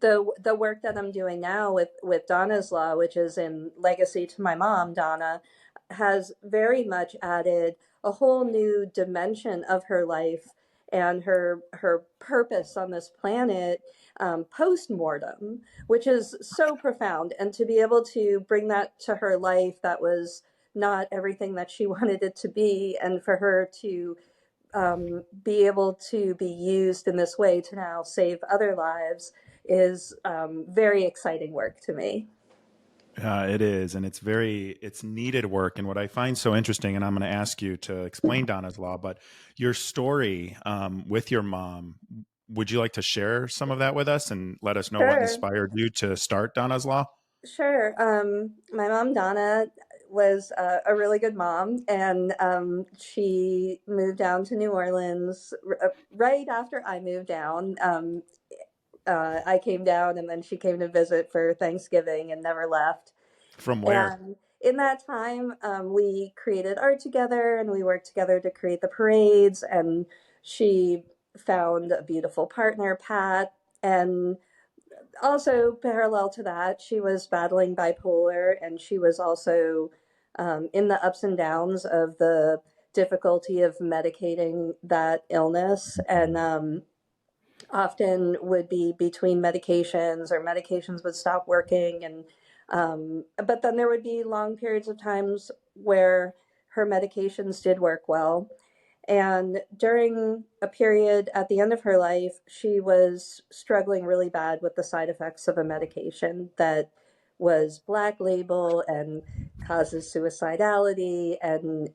the work that I'm doing now with Donna's Law, which is in legacy to my mom, Donna, has very much added a whole new dimension of her life and her purpose on this planet post mortem, which is so profound. And to be able to bring that to her life that was not everything that she wanted it to be, and for her to be able to be used in this way to now save other lives is very exciting work to me. It is, and it's needed work. And what I find so interesting, and I'm going to ask you to explain Donna's Law, but your story with your mom, would you like to share some of that with us and let us know what Sure, inspired you to start Donna's Law? sure. My mom, Donna, was a really good mom, and she moved down to New Orleans right after I moved down. I came down, and then she came to visit for Thanksgiving and never left. From where? And in that time, we created art together and we worked together to create the parades. And she found a beautiful partner, Pat. And also, parallel to that, she was battling bipolar, and she was also in the ups and downs of the difficulty of medicating that illness. And often would be between medications, or medications would stop working, and but then there would be long periods of times where her medications did work well. And during a period at the end of her life, she was struggling really bad with the side effects of a medication that was black label and causes suicidality and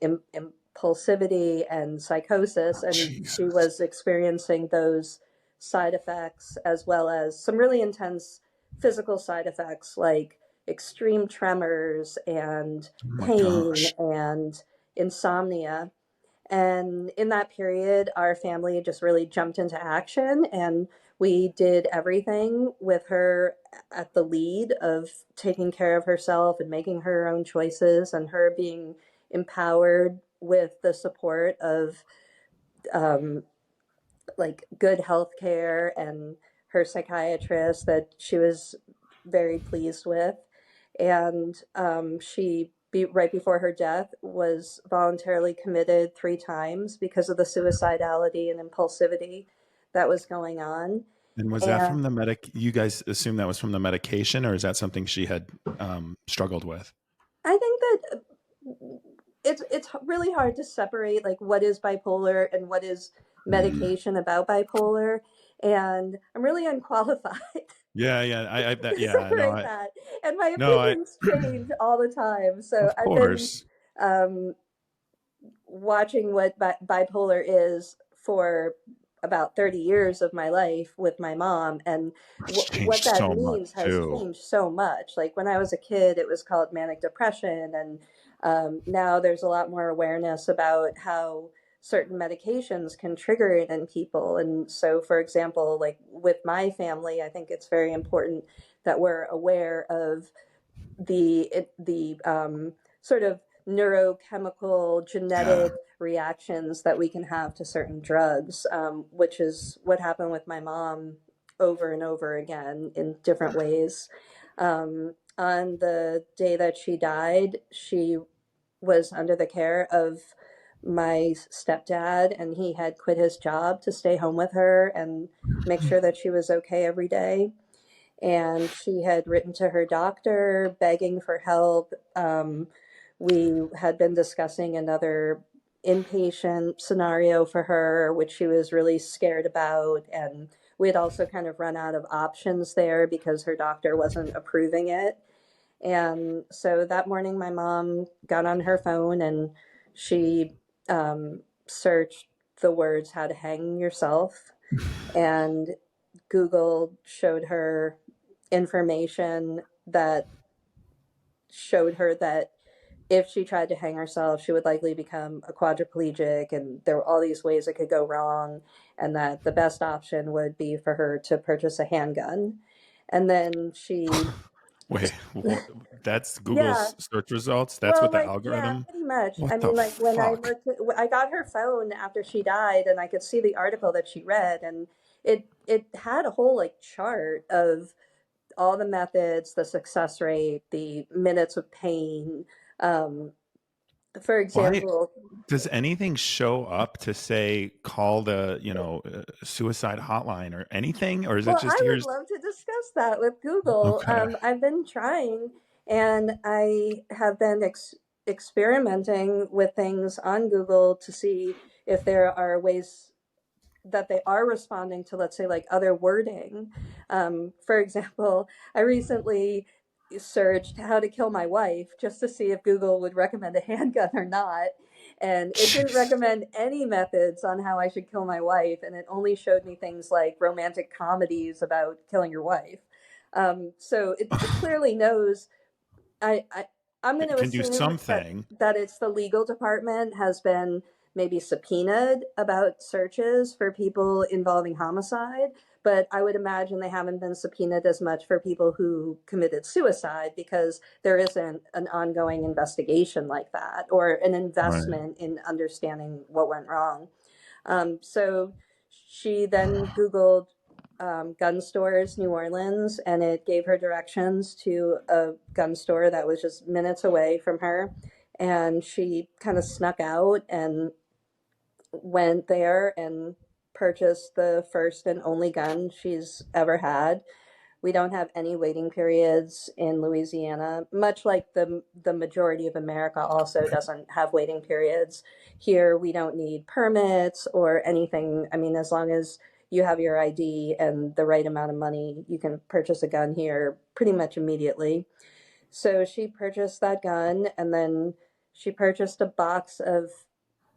impulsivity and psychosis. And she Jesus. was experiencing those side effects as well as some really intense physical side effects like extreme tremors and Oh my pain gosh. and insomnia. And in that period, our family just really jumped into action, and we did everything with her at the lead of taking care of herself and making her own choices, and her being empowered with the support of um, like good health care and her psychiatrist that she was very pleased with. And right before her death, was voluntarily committed 3 times because of the suicidality and impulsivity that was going on. And was that And from the you guys assume that was from the medication, or is that something she had struggled with? I think that it's really hard to separate like what is bipolar and what is Mm. medication about bipolar. And I'm really unqualified Yeah, yeah. That, to yeah, I know. separate that. And my No, I, opinions change all the time. So of I've been course. um, watching what bipolar is for about 30 years of my life with my mom, and It's what changed that so much means has too. changed so much. Like when I was a kid, it was called manic depression, and now there's a lot more awareness about how certain medications can trigger it in people. And so, for example, like with my family, I think it's very important that we're aware of the sort of neurochemical Yeah. genetic reactions that we can have to certain drugs, which is what happened with my mom over and over again in different ways. On the day that she died, she was under the care of my stepdad, and he had quit his job to stay home with her and make sure that she was okay every day. And she had written to her doctor begging for help. We had been discussing another inpatient scenario for her, which she was really scared about. And we had also kind of run out of options there because her doctor wasn't approving it. And so that morning, my mom got on her phone and she searched the words "how to hang yourself," and Google showed her information that showed her that if she tried to hang herself, she would likely become a quadriplegic, and there were all these ways it could go wrong, and that the best option would be for her to purchase a handgun. And then she Wait, that's Yeah. Google's search results? That's Well, what the like, yeah, algorithm? pretty much. I What the mean, like when I fuck? looked, I got her phone after she died, and I could see the article that she read, and it had a whole like chart of all the methods, the success rate, the minutes of pain. Um, for Why example, does anything show up to say call the, suicide hotline or anything? Or is it well, just I would here's love to discuss that with Google. okay. I've been trying, and I have been experimenting with things on Google to see if there are ways that they are responding to, let's say, like other wording. For example, I recently searched how to kill my wife just to see if Google would recommend a handgun or not. And it didn't Jeez. recommend any methods on how I should kill my wife. And it only showed me things like romantic comedies about killing your wife. So it clearly knows I I'm going It to can do assume something. that it's the legal department has been maybe subpoenaed about searches for people involving homicide, but I would imagine they haven't been subpoenaed as much for people who committed suicide because there isn't an ongoing investigation like that or an Right. investment in understanding what went wrong. So she then Googled gun stores, New Orleans, and it gave her directions to a gun store that was just minutes away from her. And she kind of snuck out and went there and purchased the first and only gun she's ever had. We don't have any waiting periods in Louisiana, much like the majority of America also doesn't have waiting periods. Here, we don't need permits or anything. I mean, as long as you have your ID and the right amount of money, you can purchase a gun here pretty much immediately. So she purchased that gun, and then she purchased a box of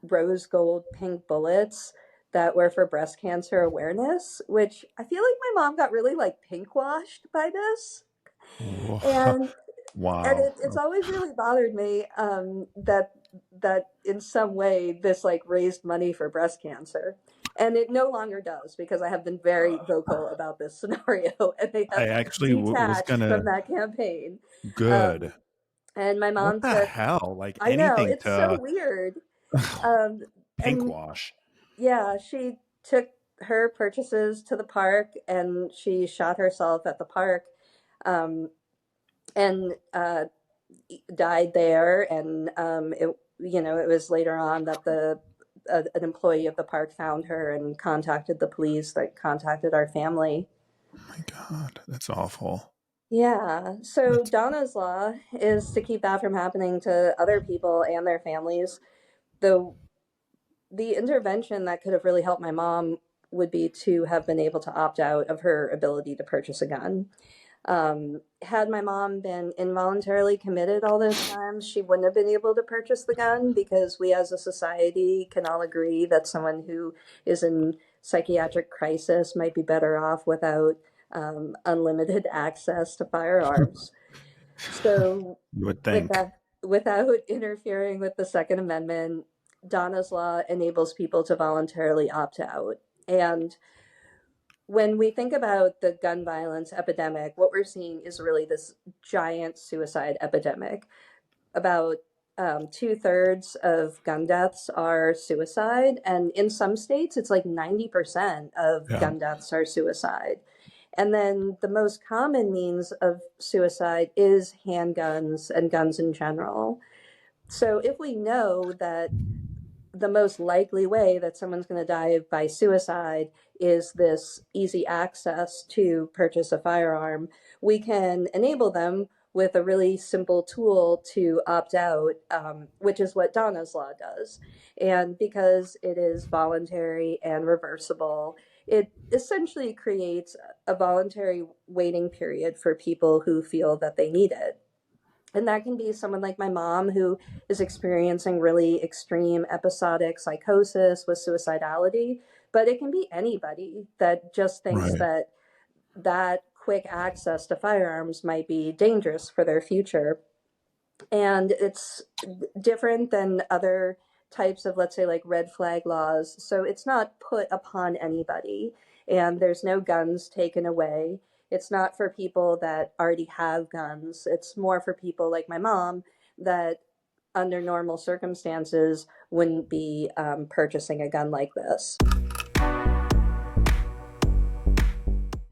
rose gold pink bullets that were for breast cancer awareness, which I feel like my mom got really like pink washed by this. And Wow. it's always really bothered me that in some way this like raised money for breast cancer. And it no longer does because I have been very vocal about this scenario and they I have actually was detached from gonna that campaign. good. Um, and my What mom the took, hell? Like I know, anything it's so to weird. Um, pink and wash. yeah, she took her purchases to the park and she shot herself at the park. Um, and died there. And it was later on that an employee of the park found her and contacted the police that contacted our family. Oh my God, that's awful. Yeah. So That's Donna's law is to keep that from happening to other people and their families. The the intervention that could have really helped my mom would be to have been able to opt out of her ability to purchase a gun. Had my mom been involuntarily committed all those times, she wouldn't have been able to purchase the gun because we as a society can all agree that someone who is in psychiatric crisis might be better off without unlimited access to firearms. So, you would with think. that, without interfering with the Second Amendment, Donna's Law enables people to voluntarily opt out. And when we think about the gun violence epidemic, what we're seeing is really this giant suicide epidemic. About two-thirds of gun deaths are suicide, and in some states, it's like 90% of Yeah. gun deaths are suicide. And then the most common means of suicide is handguns and guns in general. So if we know that the most likely way that someone's going to die by suicide is this easy access to purchase a firearm, we can enable them with a really simple tool to opt out, which is what Donna's Law does. And because it is voluntary and reversible, it essentially creates a voluntary waiting period for people who feel that they need it. And that can be someone like my mom who is experiencing really extreme episodic psychosis with suicidality, but it can be anybody that just thinks Right. that quick access to firearms might be dangerous for their future. And it's different than other types of, let's say, like red flag laws. So it's not put upon anybody, and there's no guns taken away. It's not for people that already have guns. It's more for people like my mom that, under normal circumstances, wouldn't be purchasing a gun like this.